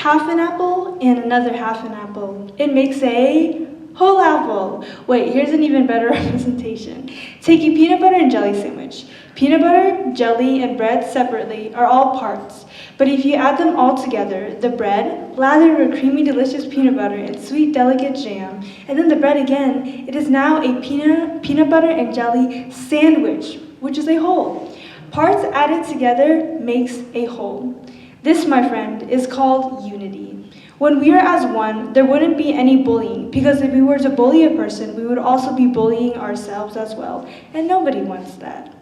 half an apple and another half an apple. It makes a whole apple. Wait, here's an even better representation. Take a peanut butter and jelly sandwich. Peanut butter, jelly, and bread separately are all parts. But if you add them all together, the bread, lathered with creamy, delicious peanut butter and sweet, delicate jam, and then the bread again, it is now a peanut butter and jelly sandwich, which is a whole. Parts added together makes a whole. This, my friend, is called unity. When we are as one, there wouldn't be any bullying, because if we were to bully a person, we would also be bullying ourselves as well, and nobody wants that.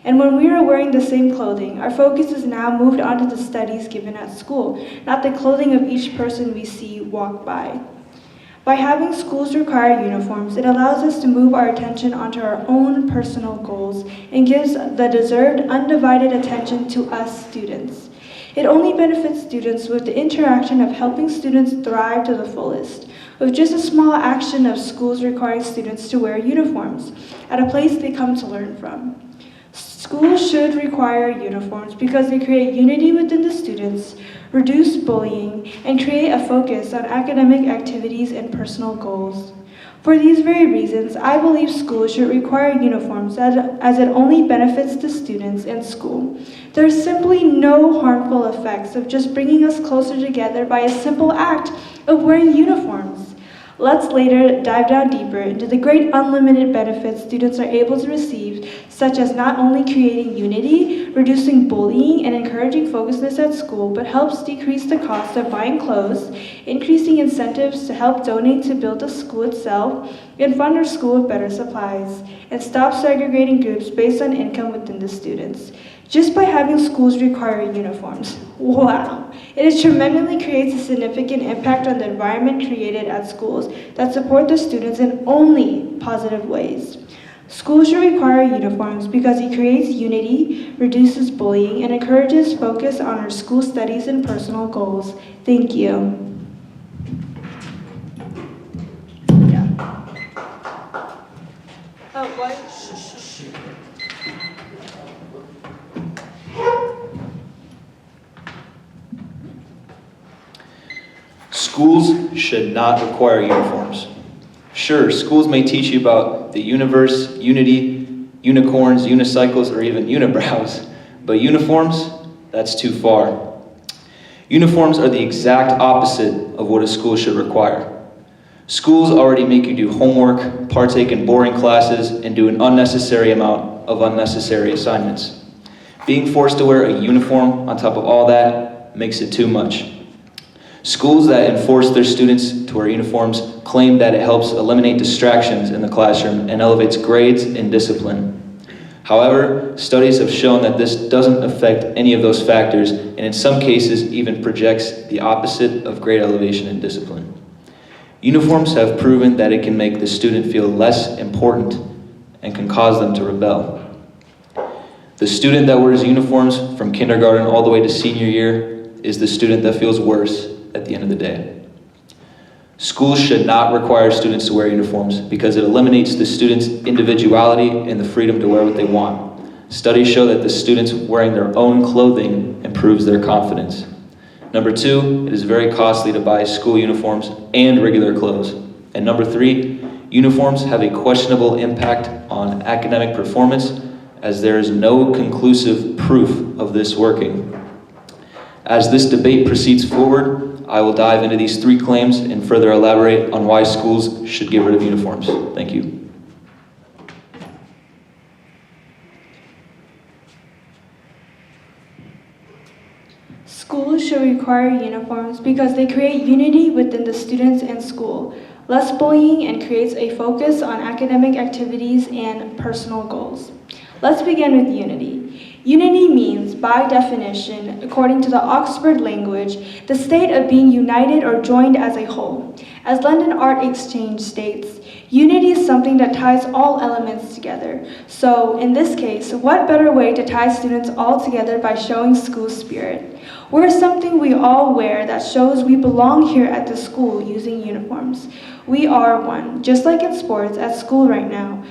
And when we are wearing the same clothing, our focus is now moved on to the studies given at school, not the clothing of each person we see walk by. By having schools require uniforms, it allows us to move our attention onto our own personal goals and gives the deserved undivided attention to us students. It only benefits students with the interaction of helping students thrive to the fullest, with just a small action of schools requiring students to wear uniforms at a place they come to learn from. Schools should require uniforms because they create unity within the students, reduce bullying, and create a focus on academic activities and personal goals. For these very reasons, I believe schools should require uniforms as it only benefits the students and school. There are simply no harmful effects of just bringing us closer together by a simple act of wearing uniforms. Let's later dive down deeper into the great unlimited benefits students are able to receive, such as not only creating unity, reducing bullying, and encouraging focusness at school, but helps decrease the cost of buying clothes, increasing incentives to help donate to build the school itself, and fund our school with better supplies, and stop segregating groups based on income within the students. Just by having schools require uniforms. Wow! It tremendously creates a significant impact on the environment created at schools that support the students in only positive ways. Schools should require uniforms because it creates unity, reduces bullying, and encourages focus on our school studies and personal goals. Thank you. Oh, what? Schools should not require uniforms. Sure, schools may teach you about the universe, unity, unicorns, unicycles, or even unibrows, but uniforms, that's too far. Uniforms are the exact opposite of what a school should require. Schools already make you do homework, partake in boring classes, and do an unnecessary amount of unnecessary assignments. Being forced to wear a uniform on top of all that makes it too much. Schools that enforce their students to wear uniforms claim that it helps eliminate distractions in the classroom and elevates grades and discipline. However, studies have shown that this doesn't affect any of those factors, and in some cases even projects the opposite of grade elevation and discipline. Uniforms have proven that it can make the student feel less important and can cause them to rebel. The student that wears uniforms from kindergarten all the way to senior year is the student that feels worse at the end of the day. Schools should not require students to wear uniforms because it eliminates the student's individuality and the freedom to wear what they want. Studies show that the students wearing their own clothing improves their confidence. Number two, it is very costly to buy school uniforms and regular clothes. And number three, uniforms have a questionable impact on academic performance as there is no conclusive proof of this working. As this debate proceeds forward, I will dive into these three claims and further elaborate on why schools should get rid of uniforms. Thank you. Schools should require uniforms because they create unity within the students and school, less bullying, and creates a focus on academic activities and personal goals. Let's begin with unity. Unity means, by definition, according to the Oxford language, the state of being united or joined as a whole. As London Art Exchange states, unity is something that ties all elements together. So, in this case, what better way to tie students all together by showing school spirit? Wear something we all wear that shows we belong here at the school using uniforms. We are one, just like in sports at school right now.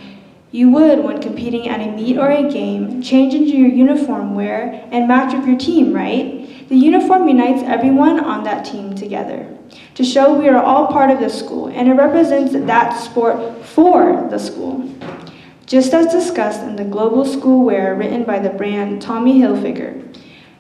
You would, when competing at a meet or a game, change into your uniform wear and match with your team, right? The uniform unites everyone on that team together to show we are all part of the school, and it represents that sport for the school. Just as discussed in the Global School Wear written by the brand Tommy Hilfiger,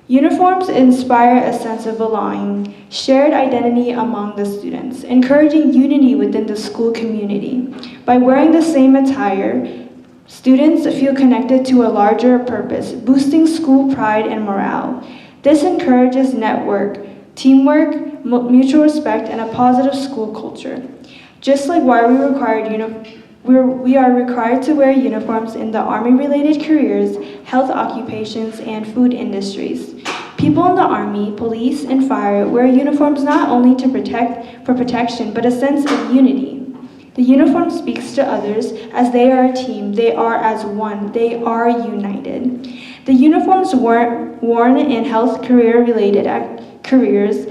uniforms inspire a sense of belonging, shared identity among the students, encouraging unity within the school community. By wearing the same attire, students feel connected to a larger purpose, boosting school pride and morale. This encourages teamwork, mutual respect, and a positive school culture. Just like why we are required to wear uniforms in the Army-related careers, health occupations, and food industries. People in the Army, police, and fire wear uniforms not only for protection, but a sense of unity. The uniform speaks to others as they are a team, they are as one, they are united. The uniforms worn in health career-related careers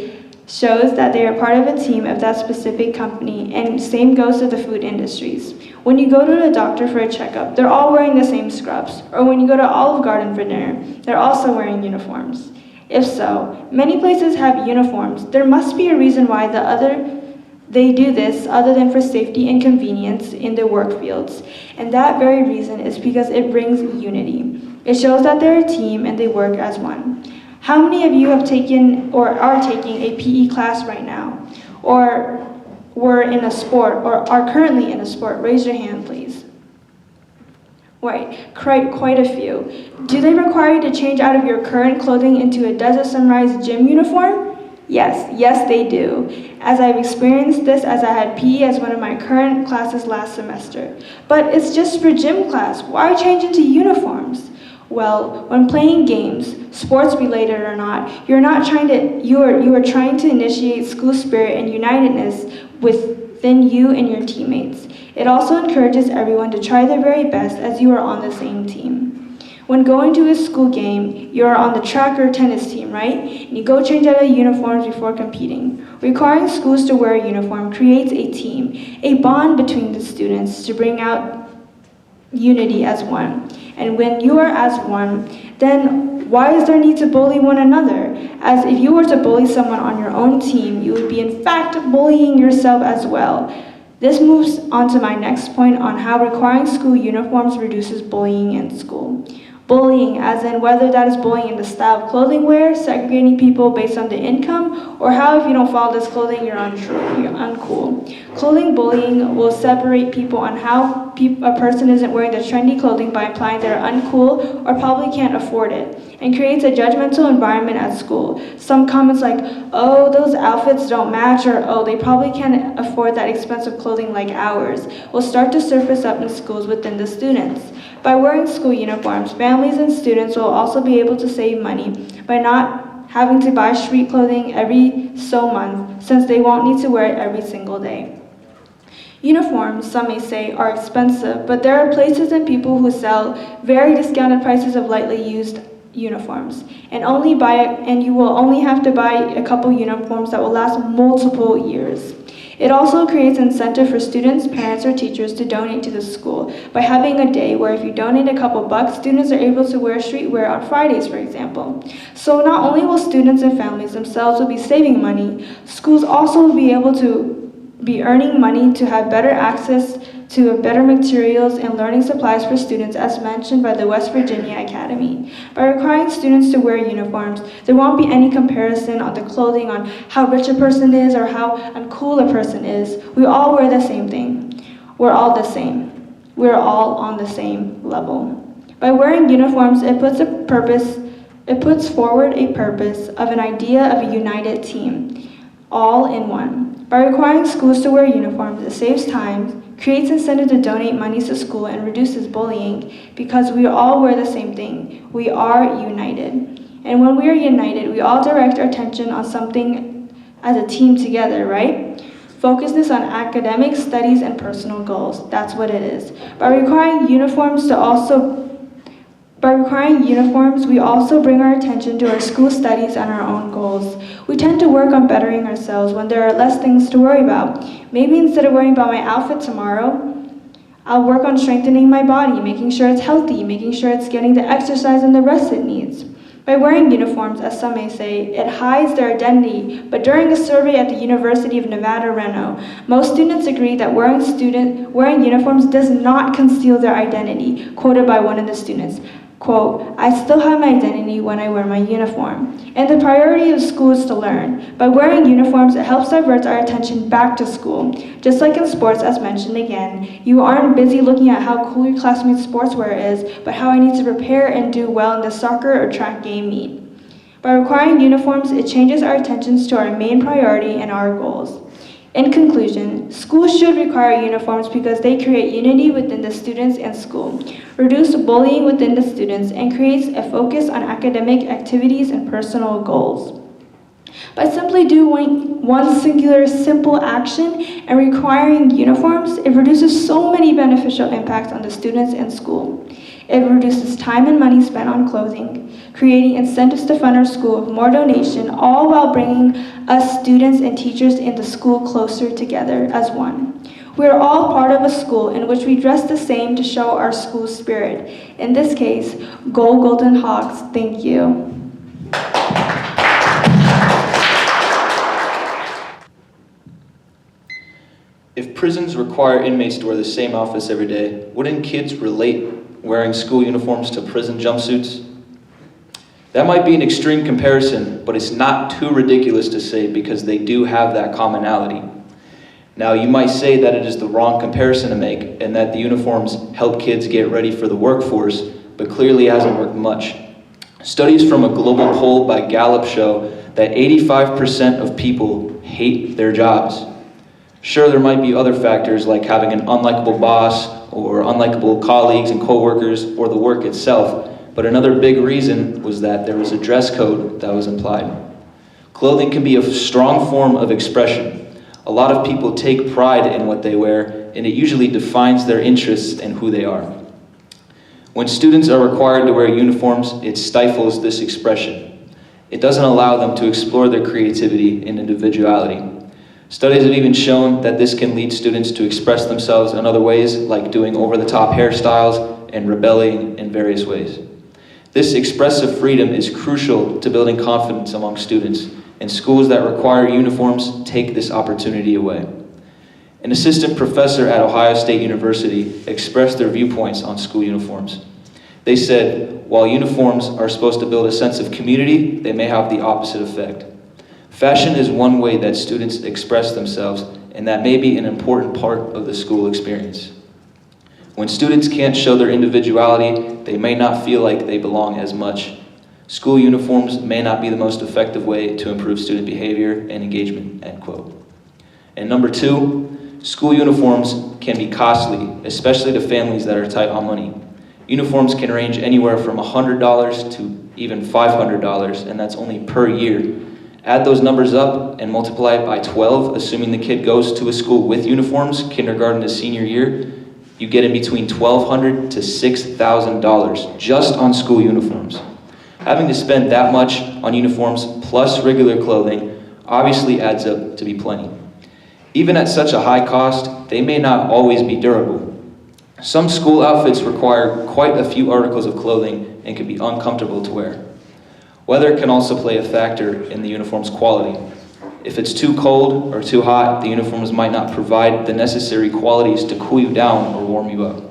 shows that they are part of a team of that specific company, and same goes to the food industries. When you go to the doctor for a checkup, they're all wearing the same scrubs. Or when you go to Olive Garden for dinner, they're also wearing uniforms. If so, many places have uniforms. There must be a reason why they do this other than for safety and convenience in their work fields. And that very reason is because it brings unity. It shows that they're a team and they work as one. How many of you have taken or are taking a PE class right now? Or were in a sport or are currently in a sport? Raise your hand, please. Right, quite a few. Do they require you to change out of your current clothing into a Desert Sunrise gym uniform? Yes, they do. As I've experienced this as I had PE as one of my current classes last semester. But it's just for gym class. Why change into uniforms? Well, when playing games, sports related or not, you are trying to initiate school spirit and unitedness within you and your teammates. It also encourages everyone to try their very best as you are on the same team. When going to a school game, you are on the track or tennis team, right? And you go change out of uniforms before competing. Requiring schools to wear a uniform creates a team, a bond between the students to bring out unity as one. And when you are as one, then why is there need to bully one another? As if you were to bully someone on your own team, you would be in fact bullying yourself as well. This moves on to my next point on how requiring school uniforms reduces bullying in school. Bullying, as in whether that is bullying in the style of clothing wear, segregating people based on their income, or how if you don't follow this clothing, you're uncool. Clothing bullying will separate people on how a person isn't wearing the trendy clothing by implying they're uncool or probably can't afford it, and creates a judgmental environment at school. Some comments like, oh, those outfits don't match, or oh, they probably can't afford that expensive clothing like ours, will start to surface up in schools within the students. By wearing school uniforms, families and students will also be able to save money by not having to buy street clothing every so month, since they won't need to wear it every single day. Uniforms, some may say, are expensive, but there are places and people who sell very discounted prices of lightly used uniforms, and you will only have to buy a couple uniforms that will last multiple years. It also creates incentive for students, parents, or teachers to donate to the school by having a day where if you donate a couple bucks, students are able to wear streetwear on Fridays, for example. So not only will students and families themselves will be saving money, schools also will be able to be earning money to have better access to better materials and learning supplies for students, as mentioned by the West Virginia Academy. By requiring students to wear uniforms, there won't be any comparison on the clothing on how rich a person is or how uncool a person is. We all wear the same thing. We're all the same. We're all on the same level. By wearing uniforms, it puts forward a purpose of an idea of a united team, all in one. By requiring schools to wear uniforms, it saves time, creates incentive to donate money to school, and reduces bullying because we all wear the same thing. We are united. And when we are united, we all direct our attention on something as a team together, right? Focusedness on academics, studies, and personal goals. That's what it is. By requiring uniforms, we also bring our attention to our school studies and our own goals. We tend to work on bettering ourselves when there are less things to worry about. Maybe instead of worrying about my outfit tomorrow, I'll work on strengthening my body, making sure it's healthy, making sure it's getting the exercise and the rest it needs. By wearing uniforms, as some may say, it hides their identity, but during a survey at the University of Nevada, Reno, most students agree that wearing uniforms does not conceal their identity, quoted by one of the students. Quote, "I still have my identity when I wear my uniform." And the priority of school is to learn. By wearing uniforms, it helps divert our attention back to school. Just like in sports, as mentioned again, you aren't busy looking at how cool your classmates' sportswear is, but how I need to prepare and do well in the soccer or track game meet. By requiring uniforms, it changes our attentions to our main priority and our goals. In conclusion, schools should require uniforms because they create unity within the students and school, reduce bullying within the students, and creates a focus on academic activities and personal goals. By simply doing one singular simple action and requiring uniforms, it produces so many beneficial impacts on the students and school. It reduces time and money spent on clothing, creating incentives to fund our school with more donation, all while bringing us students and teachers in the school closer together as one. We are all part of a school in which we dress the same to show our school spirit. In this case, go Golden Hawks. Thank you. If prisons require inmates to wear the same outfits every day, wouldn't kids relate wearing school uniforms to prison jumpsuits? That might be an extreme comparison, but it's not too ridiculous to say because they do have that commonality. Now, you might say that it is the wrong comparison to make and that the uniforms help kids get ready for the workforce, but clearly it hasn't worked much. Studies from a global poll by Gallup show that 85% of people hate their jobs. Sure, there might be other factors like having an unlikable boss or unlikable colleagues and coworkers or the work itself, but another big reason was that there was a dress code that was implied. Clothing can be a strong form of expression. A lot of people take pride in what they wear, and it usually defines their interests and who they are. When students are required to wear uniforms, it stifles this expression. It doesn't allow them to explore their creativity and individuality. Studies have even shown that this can lead students to express themselves in other ways, like doing over-the-top hairstyles and rebelling in various ways. This expressive freedom is crucial to building confidence among students, and schools that require uniforms take this opportunity away. An assistant professor at Ohio State University expressed their viewpoints on school uniforms. They said, while uniforms are supposed to build a sense of community, they may have the opposite effect. Fashion is one way that students express themselves, and that may be an important part of the school experience. When students can't show their individuality, they may not feel like they belong as much. School uniforms may not be the most effective way to improve student behavior and engagement, end quote. And number two, school uniforms can be costly, especially to families that are tight on money. Uniforms can range anywhere from $100 to even $500, and that's only per year. Add those numbers up and multiply it by 12, assuming the kid goes to a school with uniforms, kindergarten to senior year, you get in between $1,200 to $6,000 just on school uniforms. Having to spend that much on uniforms plus regular clothing obviously adds up to be plenty. Even at such a high cost, they may not always be durable. Some school outfits require quite a few articles of clothing and can be uncomfortable to wear. Weather can also play a factor in the uniform's quality. If it's too cold or too hot, the uniforms might not provide the necessary qualities to cool you down or warm you up.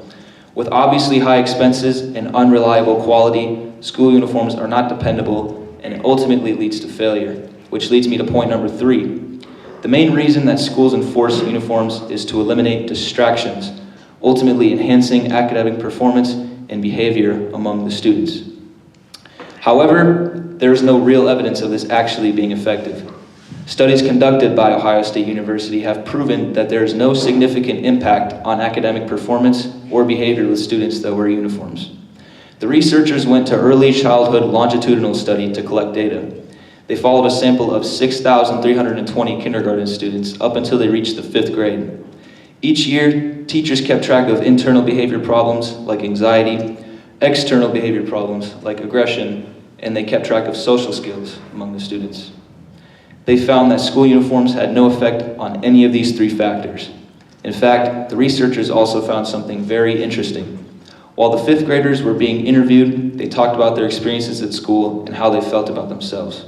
With obviously high expenses and unreliable quality, school uniforms are not dependable, and it ultimately leads to failure, which leads me to point number 3. The main reason that schools enforce uniforms is to eliminate distractions, ultimately enhancing academic performance and behavior among the students. However, there is no real evidence of this actually being effective. Studies conducted by Ohio State University have proven that there is no significant impact on academic performance or behavior with students that wear uniforms. The researchers went to early childhood longitudinal study to collect data. They followed a sample of 6,320 kindergarten students up until they reached the 5th grade. Each year, teachers kept track of internal behavior problems like anxiety, external behavior problems like aggression, and they kept track of social skills among the students. They found that school uniforms had no effect on any of these 3 factors. In fact, the researchers also found something very interesting. While the fifth graders were being interviewed, they talked about their experiences at school and how they felt about themselves.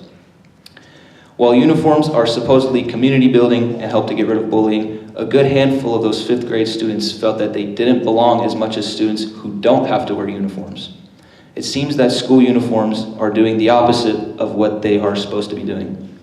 While uniforms are supposedly community building and help to get rid of bullying, a good handful of those fifth grade students felt that they didn't belong as much as students who don't have to wear uniforms. It seems that school uniforms are doing the opposite of what they are supposed to be doing.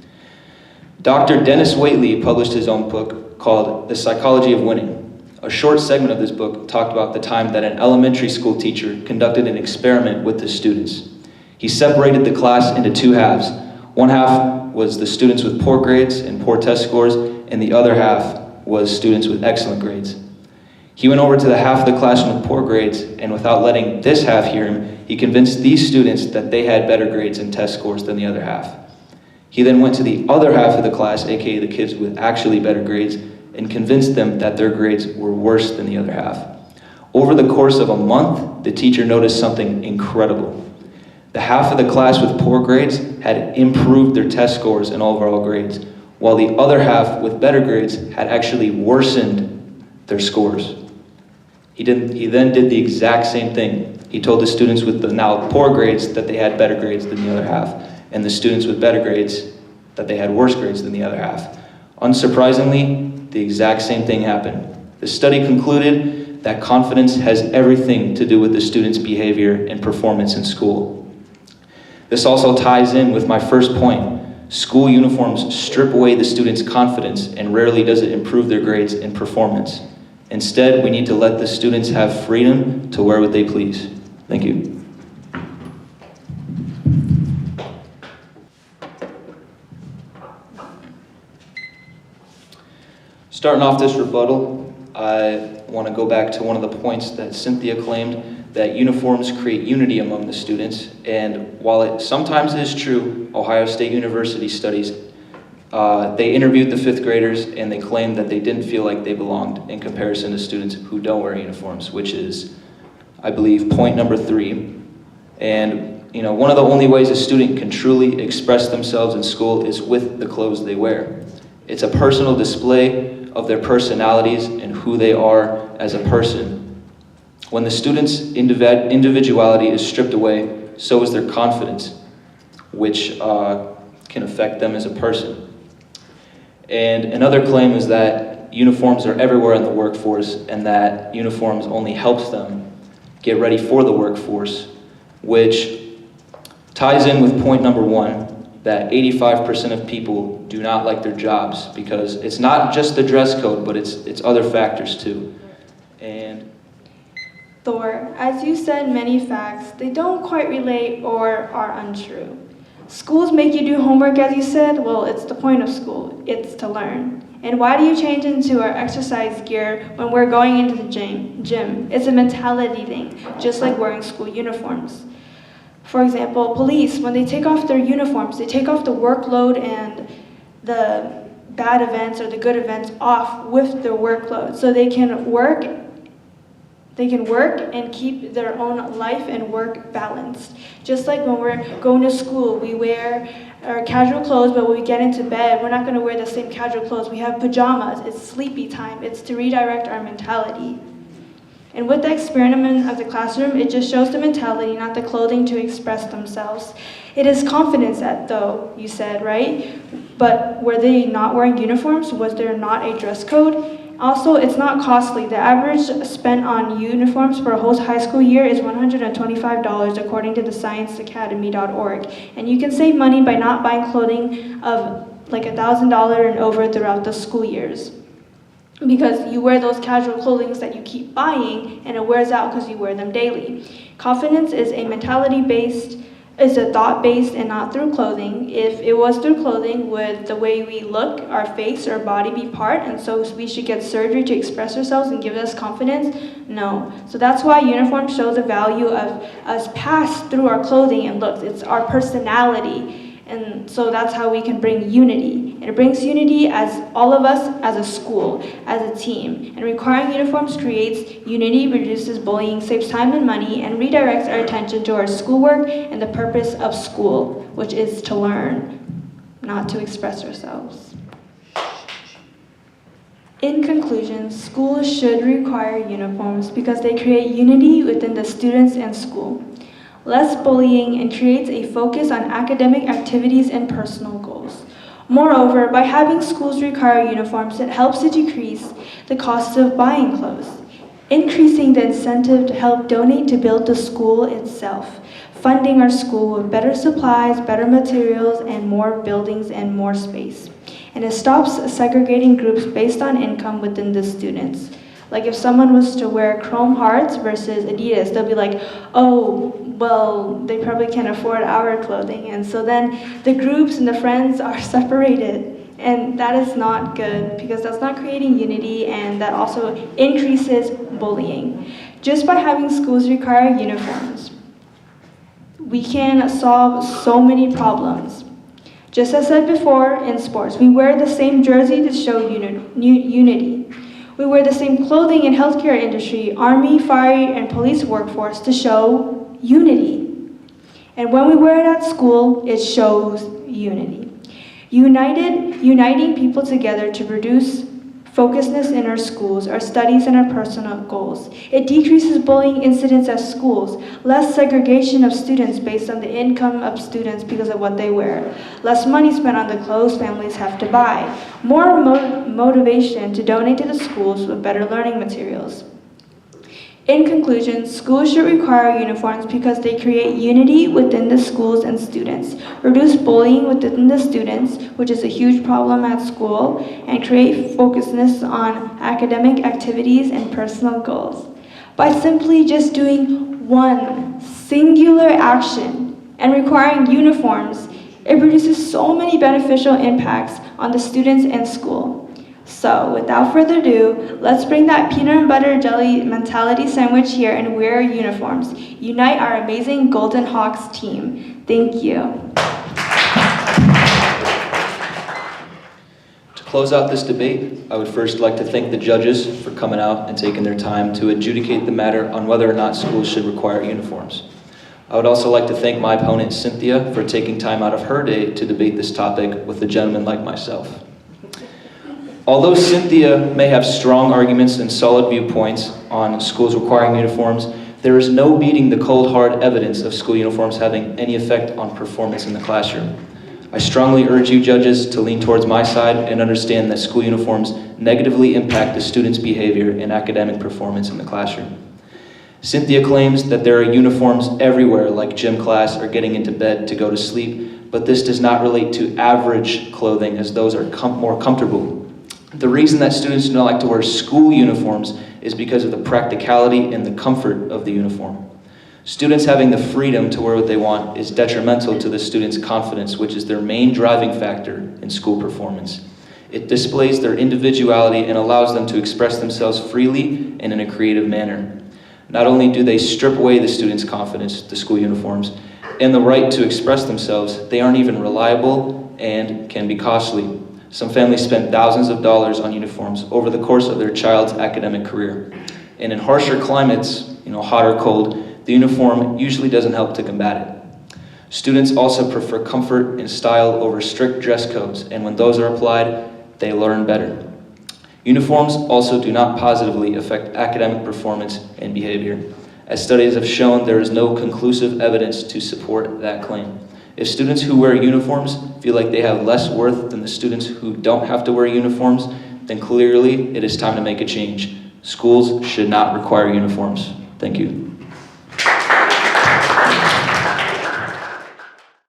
Dr. Dennis Waitley published his own book called The Psychology of Winning. A short segment of this book talked about the time that an elementary school teacher conducted an experiment with his students. He separated the class into two halves. One half was the students with poor grades and poor test scores, and the other half was students with excellent grades. He went over to the half of the classroom with poor grades, and without letting this half hear him, he convinced these students that they had better grades and test scores than the other half. He then went to the other half of the class, aka the kids with actually better grades, and convinced them that their grades were worse than the other half. Over the course of a month, the teacher noticed something incredible. The half of the class with poor grades had improved their test scores and overall grades, while the other half with better grades had actually worsened their scores. He then did the exact same thing. He told the students with the now poor grades that they had better grades than the other half, and the students with better grades that they had worse grades than the other half. Unsurprisingly, the exact same thing happened. The study concluded that confidence has everything to do with the student's behavior and performance in school. This also ties in with my first point. School uniforms strip away the student's confidence, and rarely does it improve their grades and performance. Instead, we need to let the students have freedom to wear what they please. Thank you. Starting off this rebuttal, I want to go back to one of the points that Cynthia claimed, that uniforms create unity among the students. And while it sometimes is true, Ohio State University studies, they interviewed the fifth graders and they claimed that they didn't feel like they belonged in comparison to students who don't wear uniforms, which is, I believe, point number 3. And one of the only ways a student can truly express themselves in school is with the clothes they wear. It's a personal display of their personalities and who they are as a person. When the student's individuality is stripped away, so is their confidence, which can affect them as a person. And another claim is that uniforms are everywhere in the workforce, and that uniforms only helps them get ready for the workforce, which ties in with point number 1, that 85% of people do not like their jobs, because it's not just the dress code, but it's other factors too. And Thor, as you said many facts, they don't quite relate or are untrue. Schools make you do homework, as you said. Well, it's the point of school. It's to learn. And why do you change into our exercise gear when we're going into the gym? It's a mentality thing, just like wearing school uniforms. For example, police, when they take off their uniforms, they take off the workload and the bad events or the good events off with their workload, so they can work and keep their own life and work balanced. Just like when we're going to school, we wear our casual clothes, but when we get into bed, we're not going to wear the same casual clothes. We have pajamas. It's sleepy time. It's to redirect our mentality. And with the experiment of the classroom, it just shows the mentality, not the clothing, to express themselves. It is confidence that, though, you said, right? But were they not wearing uniforms? Was there not a dress code? Also, it's not costly. The average spent on uniforms for a whole high school year is $125, according to the scienceacademy.org. And you can save money by not buying clothing of like $1,000 and over throughout the school years, because you wear those casual clothing that you keep buying and it wears out because you wear them daily. Confidence is a mentality-based, is a thought-based, and not through clothing. If it was through clothing, would the way we look, our face, or body be part, and so we should get surgery to express ourselves and give us confidence? No. So that's why uniform shows the value of us passed through our clothing and looks. It's our personality. And so that's how we can bring unity. And it brings unity as all of us as a school, as a team. And requiring uniforms creates unity, reduces bullying, saves time and money, and redirects our attention to our schoolwork and the purpose of school, which is to learn, not to express ourselves. In conclusion, schools should require uniforms because they create unity within the students and school, less bullying, and creates a focus on academic activities and personal goals. Moreover, by having schools require uniforms, it helps to decrease the cost of buying clothes, increasing the incentive to help donate to build the school itself, funding our school with better supplies, better materials, and more buildings and more space. And it stops segregating groups based on income within the students. Like if someone was to wear Chrome Hearts versus Adidas, they'll be like, oh, well, they probably can't afford our clothing. And so then the groups and the friends are separated. And that is not good because that's not creating unity, and that also increases bullying. Just by having schools require uniforms, we can solve so many problems. Just as said before, in sports, we wear the same jersey to show unity. We wear the same clothing in healthcare industry, army, fire, and police workforce to show unity. And when we wear it at school, it shows unity. Uniting people together to produce focusedness in our schools, our studies, and our personal goals. It decreases bullying incidents at schools, less segregation of students based on the income of students because of what they wear, less money spent on the clothes families have to buy, more motivation to donate to the schools with better learning materials. In conclusion, schools should require uniforms because they create unity within the schools and students, reduce bullying within the students, which is a huge problem at school, and create focusedness on academic activities and personal goals. By simply just doing one singular action and requiring uniforms, it produces so many beneficial impacts on the students and school. So, without further ado, let's bring that peanut and butter jelly mentality sandwich here and wear our uniforms. Unite our amazing Golden Hawks team. Thank you. To close out this debate, I would first like to thank the judges for coming out and taking their time to adjudicate the matter on whether or not schools should require uniforms. I would also like to thank my opponent, Cynthia, for taking time out of her day to debate this topic with a gentleman like myself. Although Cynthia may have strong arguments and solid viewpoints on schools requiring uniforms, there is no beating the cold hard evidence of school uniforms having any effect on performance in the classroom. I strongly urge you judges to lean towards my side and understand that school uniforms negatively impact the students' behavior and academic performance in the classroom. Cynthia claims that there are uniforms everywhere, like gym class or getting into bed to go to sleep, but this does not relate to average clothing, as those are more comfortable. The reason that students do not like to wear school uniforms is because of the practicality and the comfort of the uniform. Students having the freedom to wear what they want is detrimental to the students' confidence, which is their main driving factor in school performance. It displays their individuality and allows them to express themselves freely and in a creative manner. Not only do they strip away the students' confidence, the school uniforms, and the right to express themselves, they aren't even reliable and can be costly. Some families spend thousands of dollars on uniforms over the course of their child's academic career. And in harsher climates, hot or cold, the uniform usually doesn't help to combat it. Students also prefer comfort and style over strict dress codes, and when those are applied, they learn better. Uniforms also do not positively affect academic performance and behavior. As studies have shown, there is no conclusive evidence to support that claim. If students who wear uniforms feel like they have less worth than the students who don't have to wear uniforms, then clearly it is time to make a change. Schools should not require uniforms. Thank you.